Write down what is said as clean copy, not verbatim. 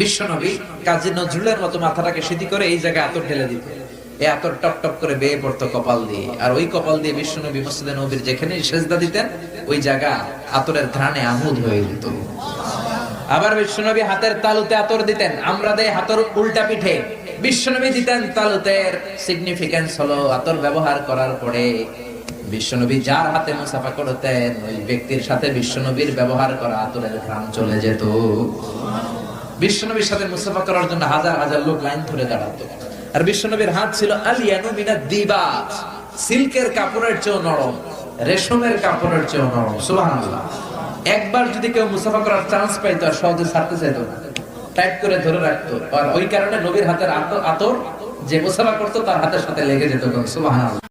বিশ্বনবী কাজী নজরুলের মতো মাথাটাকে সিধি করে এই জায়গায় আতর ঢেলে দিত। এই আতর টপ টপ করে বেয়ে পড়তো কপাল দিয়ে, আর ওই কপাল দিয়ে বিশ্বনবী মসজিদে নবীর যেখানে সেজদা দিতেন ওই জায়গা আতরের ঘ্রাণে আমোদ হয়ে যেত। আবার বিশ্বনবী হাতের তালুতে আতর দিতেন, আমরা দেই হাতের উল্টা পিঠে, বিশ্বনবী দিতেন তালুতের। সিগনিফিকেন্স হলো আতর ব্যবহার করার পরে বিশ্বনবী যার হাতে মুসাফা করতেন ওই ব্যক্তির সাথে বিশ্বনবীর ব্যবহার করা আতরের ঘ্রাণ চলে যেত। বিশ্বনবীর সাথে মুসাফা করার জন্য হাজার হাজার লোক লাইন ধরে দাঁড়াতো। আর বিশ্বনবীর হাত ছিল আলিয়ানু মিনাদ দিবাত, সিল্কের কাপড়ের চেয়েও নরম, রেশমের কাপড়ের চেয়েও নরম। সুবহানাল্লাহ। একবার যদি কেউ মুসাফা করার চান্স পাইতো আর সহজে ছাড়তে চাইতো না, টাইট করে ধরে রাখতো। আর ওই কারণে নবীর হাতের আতর যে মুসাফা করতো তার হাতের সাথে লেগে যেত। সুবহানাল্লাহ।